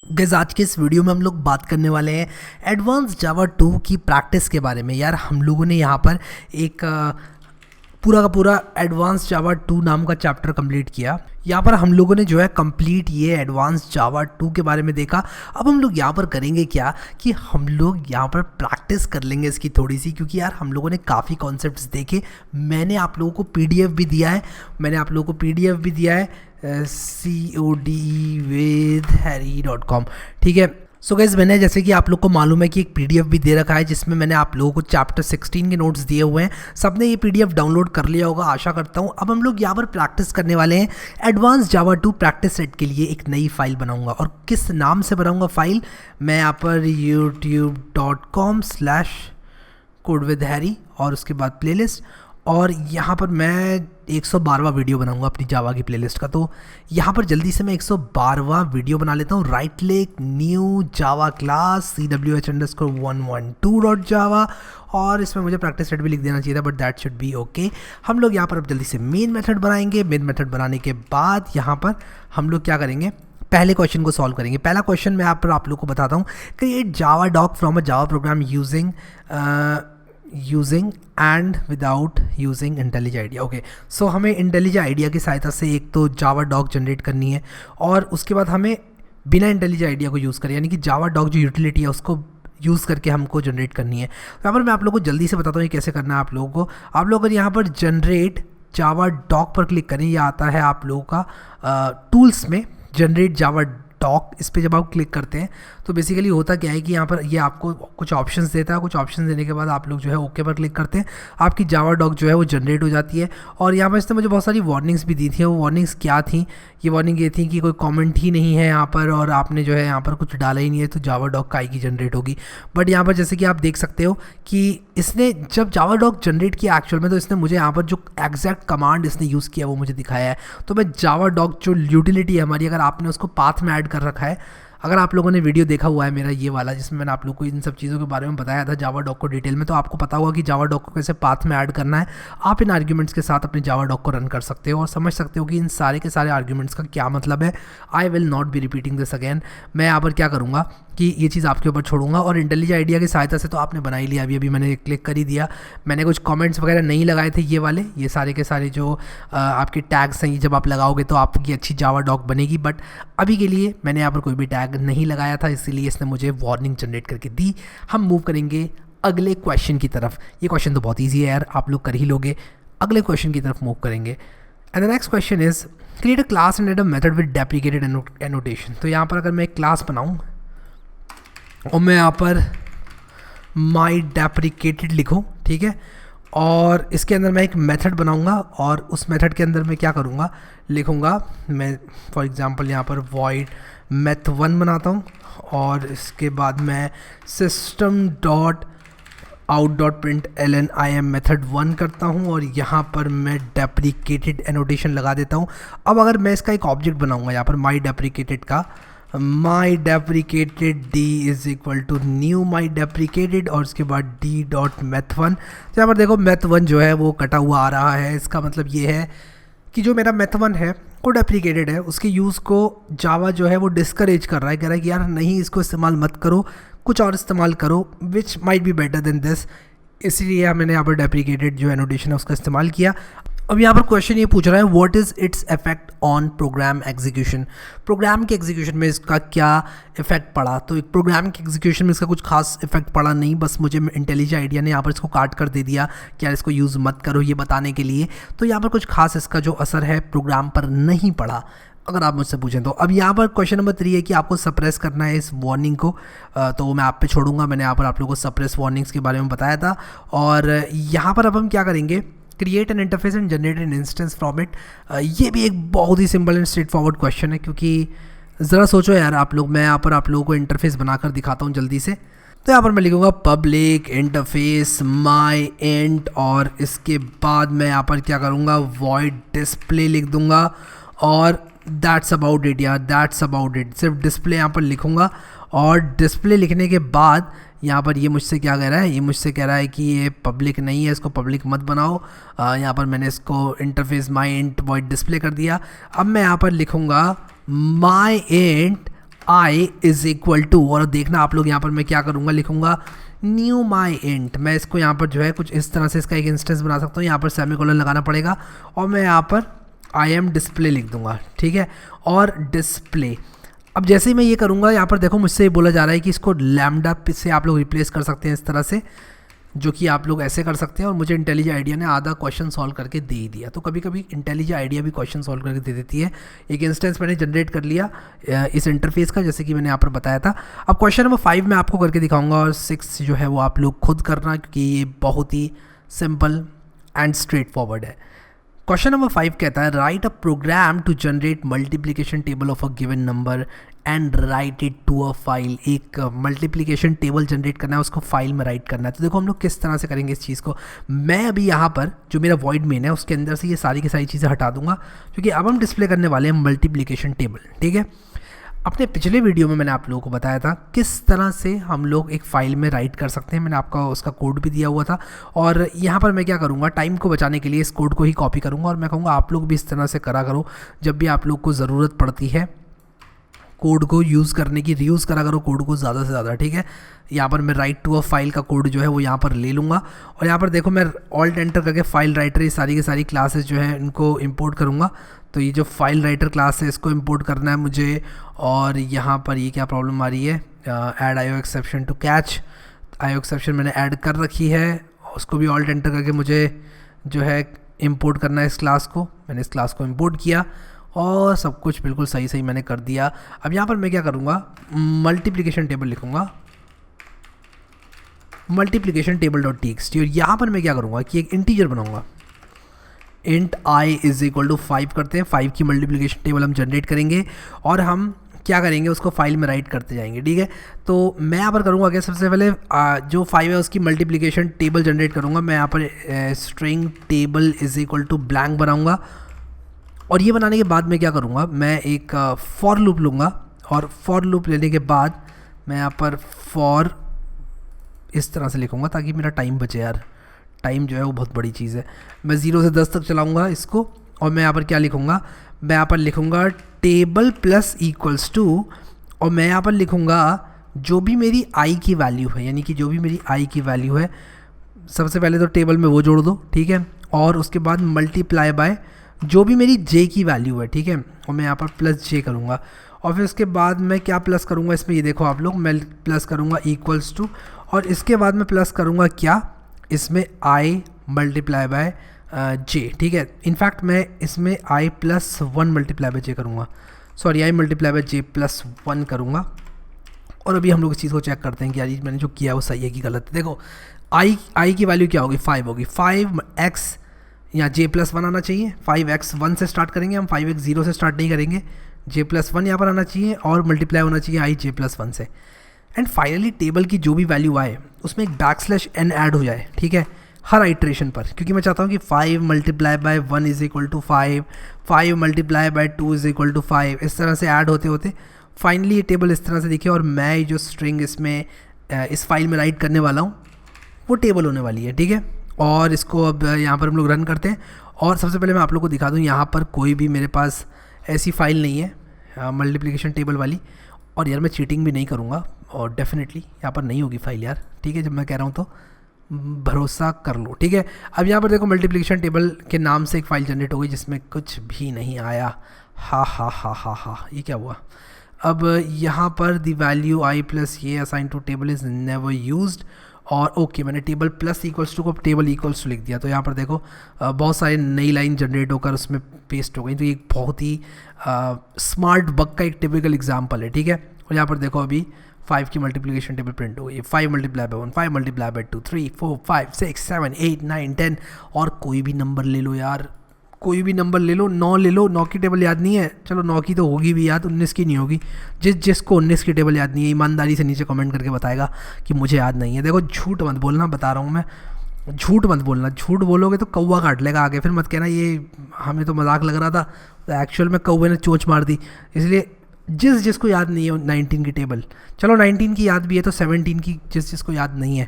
Guys आज के इस वीडियो में हम लोग बात करने वाले हैं एडवांस जावा 2 की प्रैक्टिस के बारे में। यार हम लोगों ने यहाँ पर एक पूरा का पूरा एडवांस जावा 2 नाम का चैप्टर कंप्लीट किया। यहाँ पर हम लोगों ने जो है कंप्लीट ये एडवांस जावा 2 के बारे में देखा। अब हम लोग यहाँ पर करेंगे क्या कि हम लोग यहाँ पर प्रैक्टिस कर लेंगे इसकी थोड़ी सी, क्योंकि यार हम लोगों ने काफ़ी कॉन्सेप्ट्स देखे। मैंने आप लोगों को पीडीएफ भी दिया है, codewithharry.com। ठीक है। सो गाइस मैंने जैसे कि आप लोग को मालूम है कि एक पीडीएफ भी दे रखा है जिसमें मैंने आप लोगों को चैप्टर 16 के नोट्स दिए हुए हैं। सबने ये पीडीएफ डाउनलोड कर लिया होगा आशा करता हूँ। अब हम लोग यहाँ पर प्रैक्टिस करने वाले हैं एडवांस जावा 2 प्रैक्टिस सेट के लिए एक नई फाइल बनाऊंगा। और किस नाम से बनाऊंगा फाइल, मैं यहाँ पर youtube.com/codewithharry और उसके बाद प्लेलिस्ट, और यहाँ पर मैं 112वां वीडियो बनाऊंगा अपनी जावा की प्लेलिस्ट का। तो यहाँ पर जल्दी से मैं 112वां वीडियो बना लेता हूँ। Right click, new Java class CWH_112.java, और इसमें मुझे प्रैक्टिस सेट भी लिख देना चाहिए था, but that should be okay. हम लोग यहाँ पर अब जल्दी से मेन मेथड बनाएंगे। मेन मेथड बनाने के बाद यहाँ पर हम लोग क्या करेंगे, पहले क्वेश्चन को सॉल्व करेंगे। पहला क्वेश्चन मैं आप लोग को बताता हूँ, create Java doc from a Java program using and without using IntelliJ idea. Okay, so हमें इंटेलिज आइडिया की सहायता से एक तो जावा डॉक जनरेट करनी है, और उसके बाद हमें बिना इंटेलिज आइडिया को यूज़ करें, यानी कि जावा डॉक जो यूटिलिटी है उसको यूज़ करके हमको जनरेट करनी है। तो यहाँ पर मैं आप लोगों को जल्दी से बताता हूँ ये कैसे करना है आप लोगों को। आप लोग अगर यहाँ पर जनरेट जावा डॉक पर क्लिक करें, ये आता है आप लोगों का टूल्स में जनरेट जावा डॉक। इस पर जब आप क्लिक करते हैं तो बेसिकली होता क्या है कि यहाँ पर ये आपको कुछ ऑप्शंस देता है। कुछ ऑप्शंस देने के बाद आप लोग जो है ओके पर क्लिक करते हैं, आपकी जावा डॉक जो है वो जनरेट हो जाती है। और यहाँ पर इसने मुझे बहुत सारी वार्निंग्स भी दी थी। वो वार्निंग्स क्या थी, ये वार्निंग ये थी कि कोई कमेंट ही नहीं है यहाँ पर, और आपने जो है यहाँ पर कुछ डाला ही नहीं है, तो जावा डॉक काई की जनरेट होगी। बट यहाँ पर जैसे कि आप देख सकते हो कि इसने जब जावा डॉक जनरेट किया एक्चुअल में, तो इसने मुझे यहाँ पर जो एग्जैक्ट कमांड इसने यूज़ किया वो मुझे दिखाया है। तो मैं जावा डॉक जो यूटिलिटी है हमारी, अगर आपने उसको पाथ में ऐड कर रखा है, अगर आप लोगों ने वीडियो देखा हुआ है मेरा ये वाला जिसमें मैंने आप लोगों को इन सब चीज़ों के बारे में बताया था जावा डॉक को डिटेल में, तो आपको पता होगा कि जावा डॉक को कैसे पाथ में ऐड करना है। आप इन आर्ग्यूमेंट्स के साथ अपने जावा डॉक को रन कर सकते हो और समझ सकते हो कि इन सारे के सारे आर्ग्यूमेंट्स का क्या मतलब है। I will not be repeating this again. मैं यहाँ पर क्या करूँगा कि ये चीज़ आपके ऊपर छोड़ूंगा, और इंटेलिज आइडिया की सहायता से तो आपने बना ही लिया। अभी मैंने क्लिक कर ही दिया। मैंने कुछ कमेंट्स वगैरह नहीं लगाए थे, ये वाले ये सारे के सारे जो आपके टैग्स हैं, जब आप लगाओगे तो आपकी अच्छी जावा डॉक बनेगी। बट अभी के लिए मैंने यहाँ पर कोई भी टैग नहीं लगाया था, इसीलिए इसने मुझे वार्निंग जनरेट करके दी। हम मूव करेंगे अगले क्वेश्चन की तरफ। ये क्वेश्चन तो बहुत ईजी है यार, आप लोग कर ही लोगे। अगले क्वेश्चन की तरफ मूव करेंगे। And the next question is create a class and add a method with deprecated annotation. तो यहाँ पर अगर मैं एक क्लास बनाऊँ और मैं यहाँ पर माई डेप्रिकेटेड लिखूँ, ठीक है, और इसके अंदर मैं एक मेथड बनाऊंगा, और उस मेथड के अंदर मैं क्या करूँगा, लिखूँगा मैं फॉर एग्जांपल यहाँ पर void math1 बनाता हूँ, और इसके बाद मैं system.out.println I am method1 करता हूँ, और यहाँ पर मैं डेप्रिकेटेड एनोटेशन लगा देता हूँ। अब अगर मैं इसका एक ऑब्जेक्ट बनाऊँगा यहाँ पर माई डेप्रिकेटेड का, my deprecated d is equal to new my deprecated, और उसके बाद d.math1। तो यहाँ पर देखो math1 जो है वो कटा हुआ आ रहा है। इसका मतलब ये है कि जो मेरा math1 है वो डेप्रिकेटेड है, उसके यूज़ को जावा जो है वो डिस्करेज कर रहा है, कह रहा है कि यार नहीं, इसको इस्तेमाल मत करो, कुछ और इस्तेमाल करो which might be better than this. इसीलिए मैंने यहाँ पर डेप्रिकेटेड जो एनोटेशन है उसका इस्तेमाल किया। अब यहाँ पर क्वेश्चन ये पूछ रहा है what is its effect on program execution. Program के एग्जीक्यूशन में इसका क्या इफेक्ट पड़ा। तो एक प्रोग्राम के एग्जीक्यूशन में इसका कुछ खास इफेक्ट पड़ा नहीं, बस मुझे इंटेलिज आइडिया ने यहाँ पर इसको काट कर दे दिया कि यार इसको यूज़ मत करो ये बताने के लिए। तो यहाँ पर कुछ खास इसका जो असर है प्रोग्राम पर नहीं पड़ा, अगर आप मुझसे पूछें तो। अब यहाँ पर क्वेश्चन नंबर 3 है कि आपको सप्रेस करना है इस वार्निंग को, तो मैं आप पे छोड़ूंगा। मैंने यहाँ पर आप लोगों को सप्रेस वार्निंग्स के बारे में बताया था। और यहाँ पर अब हम क्या करेंगे, create an interface and generate an instance from it. ये भी एक बहुत ही simple and straightforward question है, क्योंकि ज़रा सोचो यार आप लोग, मैं यहाँ पर आप लोगों को इंटरफेस बनाकर दिखाता हूँ जल्दी से। तो यहाँ पर मैं लिखूँगा पब्लिक इंटरफेस माई इंट, और इसके बाद मैं यहाँ पर क्या करूँगा, void डिस्प्ले लिख दूँगा, और दैट्स अबाउट इट यार, दैट्स अबाउट इट। सिर्फ डिस्प्ले यहाँ पर लिखूँगा, और डिस्प्ले लिखने के बाद यहाँ पर ये मुझसे क्या कह रहा है, ये मुझसे कह रहा है कि ये पब्लिक नहीं है, इसको पब्लिक मत बनाओ। यहाँ पर मैंने इसको interface my int void display कर दिया। अब मैं यहाँ पर लिखूँगा my int i is equal to, और देखना आप लोग यहाँ पर मैं क्या करूँगा, लिखूँगा न्यू माई इंट। मैं इसको यहाँ पर जो है कुछ इस तरह से इसका एक इंस्टेंस बना सकता हूँ, यहाँ पर सेमीकोलन लगाना पड़ेगा और मैं यहाँ पर आई एम डिस्प्ले लिख दूंगा, ठीक है, और डिस्प्ले। अब जैसे ही मैं ये करूँगा, यहाँ पर देखो मुझसे बोला जा रहा है कि इसको लैम्डा से आप लोग रिप्लेस कर सकते हैं इस तरह से, जो कि आप लोग ऐसे कर सकते हैं। और मुझे इंटेलिजेंट आइडिया ने आधा क्वेश्चन सॉल्व करके दे ही दिया। तो कभी कभी इंटेलिजेंट आइडिया भी क्वेश्चन सॉल्व करके दे देती है। एक इंस्टेंस मैंने जनरेट कर लिया इस इंटरफेस का, जैसे कि मैंने यहाँ पर बताया था। अब क्वेश्चन नंबर 5 मैं आपको करके दिखाऊंगा और 6 जो है वो आप लोग खुद करना, क्योंकि ये बहुत ही सिंपल एंड स्ट्रेट फॉरवर्ड है। क्वेश्चन नंबर 5 कहता है write a program to generate multiplication table of a given number and write it to a file. एक मल्टीप्लिकेशन टेबल जनरेट करना है, उसको फाइल में राइट करना है। तो देखो हम लोग किस तरह से करेंगे इस चीज़ को। मैं अभी यहाँ पर जो मेरा वॉइड मेन है उसके अंदर से ये सारी की सारी चीज़ें हटा दूंगा, क्योंकि अब हम डिस्प्ले करने वाले हैं मल्टीप्लिकेशन टेबल, ठीक है। अपने पिछले वीडियो में मैंने आप लोगों को बताया था किस तरह से हम लोग एक फ़ाइल में राइट कर सकते हैं। मैंने आपका उसका कोड भी दिया हुआ था। और यहाँ पर मैं क्या करूँगा, टाइम को बचाने के लिए इस कोड को ही कॉपी करूँगा और मैं कहूँगा आप लोग भी इस तरह से करा करो। जब भी आप लोग को ज़रूरत पड़ती है कोड को यूज़ करने की, रीयूज़ करा करो कोड को ज़्यादा से ज़्यादा, ठीक है। यहाँ पर मैं राइट टू अ फाइल का कोड जो है वो यहाँ पर ले लूँगा और यहाँ पर देखो मैं ऑल्ट एंटर करके फाइल राइटर ये सारी की सारी क्लासेस जो है इनको इंपोर्ट करूँगा। तो ये जो फाइल राइटर क्लास है इसको इंपोर्ट करना है मुझे। और यहाँ पर ये क्या प्रॉब्लम आ रही है, add IO exception to catch. IO exception मैंने ऐड कर रखी है, उसको भी ऑल्ट एंटर करके मुझे जो है इंपोर्ट करना है इस क्लास को। मैंने इस क्लास को इंपोर्ट किया और सब कुछ बिल्कुल सही सही मैंने कर दिया। अब यहाँ पर मैं क्या करूँगा, मल्टीप्लिकेशन टेबल लिखूँगा, मल्टीप्लिकेशन टेबल डॉट टीएक्सटी। और यहाँ पर मैं क्या करूँगा कि एक इंटीजर बनाऊँगा, int i is equal to 5 करते हैं। 5 की मल्टीप्लिकेशन टेबल हम जनरेट करेंगे और हम क्या करेंगे, उसको फाइल में राइट करते जाएंगे, ठीक है। तो मैं यहाँ पर करूँगा क्या, सबसे पहले जो 5 है उसकी मल्टीप्लिकेशन टेबल जनरेट करूँगा। मैं यहाँ पर string table is equal to blank बनाऊँगा और ये बनाने के बाद मैं क्या करूँगा, मैं एक फॉर लूप लूँगा और फॉर लूप लेने के बाद मैं यहाँ पर फॉर इस तरह से लिखूँगा ताकि मेरा टाइम बचे यार। टाइम जो है वो बहुत बड़ी चीज़ है। मैं 0 से 10 तक चलाऊँगा इसको और मैं यहाँ पर क्या लिखूँगा, मैं यहाँ पर लिखूँगा टेबल प्लस इक्वल्स टू, और मैं यहाँ पर लिखूँगा जो भी मेरी आई की वैल्यू है, यानी कि जो भी मेरी आई की वैल्यू है सबसे पहले तो टेबल में वो जोड़ दो, ठीक है। और उसके बाद मल्टीप्लाई बाय जो भी मेरी जे की वैल्यू है, ठीक है। और मैं यहाँ पर प्लस जे करूँगा और फिर उसके बाद मैं क्या प्लस करूँगा इसमें, ये देखो आप लोग, मैं प्लस करूँगा इक्वल्स टू और इसके बाद मैं प्लस करूँगा क्या, इसमें आई मल्टीप्लाई बाय जे, ठीक है। इनफैक्ट मैं इसमें आई प्लस 1 मल्टीप्लाई बाय जे करूँगा, sorry I multiply by J plus 1 करूँगा। और अभी हम लोग इस चीज़ को चेक करते हैं कि यार मैंने जो किया है वो सही है कि गलत है। देखो आई की वैल्यू क्या होगी, 5 होगी। 5x यहाँ जे प्लस 1 आना चाहिए। 5x 1 से स्टार्ट करेंगे हम, 5x 0 से स्टार्ट नहीं करेंगे। जे प्लस 1 यहाँ पर आना चाहिए और मल्टीप्लाई होना चाहिए आई जे प्लस 1 से। एंड फाइनली टेबल की जो भी वैल्यू आए उसमें एक \n ऐड हो जाए, ठीक है, हर आइट्रेशन पर, क्योंकि मैं चाहता हूँ कि 5 multiply by 1 is equal to 5, 5 multiply by 2 is equal to 5, इस तरह से ऐड होते होते फाइनली ये टेबल इस तरह से दिखे। और मैं जो स्ट्रिंग इसमें इस फाइल में राइट करने वाला हूँ वो टेबल होने वाली है, ठीक है। और इसको अब यहाँ पर हम लोग रन करते हैं और सबसे पहले मैं आप लोग को दिखा दूँ, यहाँ पर कोई भी मेरे पास ऐसी फाइल नहीं है मल्टीप्लिकेशन टेबल वाली। और यार मैं चीटिंग भी नहीं करूँगा और डेफिनेटली यहाँ पर नहीं होगी फाइल यार, ठीक है। जब मैं कह रहा हूँ तो भरोसा कर लो, ठीक है। अब यहाँ पर देखो मल्टीप्लिकेशन टेबल के नाम से एक फ़ाइल जनरेट हो गई जिसमें कुछ भी नहीं आया। हा हा हा हा हा, ये क्या हुआ। अब यहाँ पर द वैल्यू आई प्लस ये assign to table is never used. और ओके मैंने टेबल प्लस इक्वल्स टू को टेबल इक्वल्स टू लिख दिया। तो यहाँ पर देखो बहुत सारी नई लाइन जनरेट होकर उसमें पेस्ट हो गई। तो ये बहुत ही स्मार्ट बग का एक टिपिकल एग्जाम्पल है, ठीक है। और यहाँ पर देखो अभी 5 की मल्टीप्लिकेशन टेबल प्रिंट हो गई। 5 मल्टीप्लाई बाय 1, 5 मल्टीप्लाई बाय 2, 3 4 5 6 7 8 9 10 और कोई भी नंबर ले लो यार, कोई भी नंबर ले लो। 9 ले लो, 9 की टेबल याद नहीं है, चलो 9 की तो होगी भी याद, 19 की नहीं होगी। जिसको 19 की टेबल याद नहीं है ईमानदारी से नीचे कमेंट करके बताएगा कि मुझे याद नहीं है। देखो झूठ मत बोलना, बता रहा हूँ मैं, झूठ मत बोलना। झूठ बोलोगे तो कौवा काट लेगा आगे, फिर मत कहना ये हमें तो मजाक लग रहा था, तो एक्चुअल में कौवे ने चोंच मार दी। इसलिए जिसको याद नहीं है 19 की टेबल, चलो 19 की याद भी है तो 17 की जिसको याद नहीं है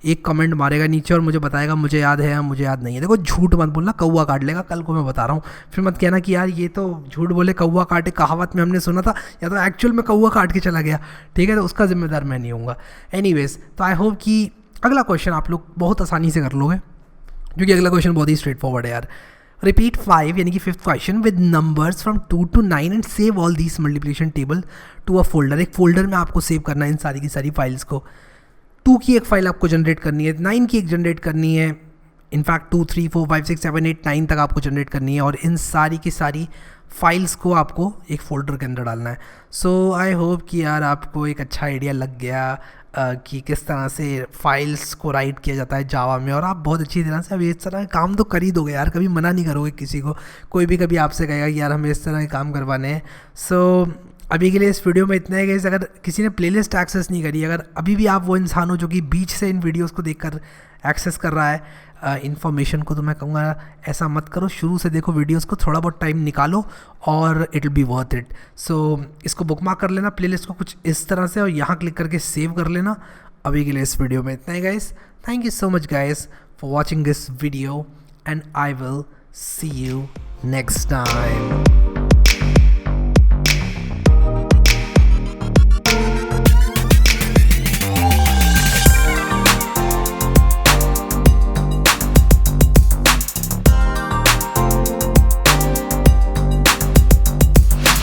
एक कमेंट मारेगा नीचे और मुझे बताएगा मुझे याद है या मुझे याद नहीं है। देखो झूठ मत बोलना, कौवा काट लेगा कल को, मैं बता रहा हूँ। फिर मत कहना कि यार ये तो झूठ बोले, कौवा काटे, कहावत में हमने सुना था, या तो एक्चुअल में कौवा काट के चला गया, ठीक है, तो उसका जिम्मेदार मैं नहीं हूँगा। एनीवेज, तो आई होप कि अगला क्वेश्चन आप लोग बहुत आसानी से कर लोगे, क्योंकि अगला क्वेश्चन बहुत ही स्ट्रेट फॉरवर्ड है यार। रिपीट 5 यानी कि 5th question with numbers from 2 to 9 and save all these multiplication table to a folder. एक फोल्डर में आपको सेव करना है इन सारी की सारी फाइल्स को। 2 की एक फाइल आपको जनरेट करनी है, 9 की एक जनरेट करनी है, इनफैक्ट 2, 3, 4, 5, 6, 7, 8, 9 तक आपको जनरेट करनी है, और इन सारी की सारी फाइल्स को आपको एक फ़ोल्डर के अंदर डालना है। सो आई होप कि यार आपको एक अच्छा आइडिया लग गया कि किस तरह से फाइल्स को राइट किया जाता है जावा में, और आप बहुत अच्छी तरह से अब इस तरह का काम तो कर ही दोगे यार, कभी मना नहीं करोगे किसी को। कोई भी कभी आपसे कहेगा कि यार हमें इस तरह के काम करवाने हैं। सो अभी के लिए इस वीडियो में इतना है कि अगर किसी ने प्लेलिस्ट एक्सेस नहीं करी, अगर अभी भी आप वो इंसान हो जो कि बीच से इन वीडियोस को देखकर एक्सेस कर रहा है इन्फॉर्मेशन को, तो मैं कहूँगा ऐसा मत करो, शुरू से देखो वीडियोस को, थोड़ा बहुत टाइम निकालो और it will be worth it. So इसको बुकमार्क कर लेना प्लेलिस्ट को कुछ इस तरह से, और यहाँ क्लिक करके सेव कर लेना। अभी के लिए इस वीडियो में इतना ही guys. Thank you so much guys for watching this video and I will see you next time.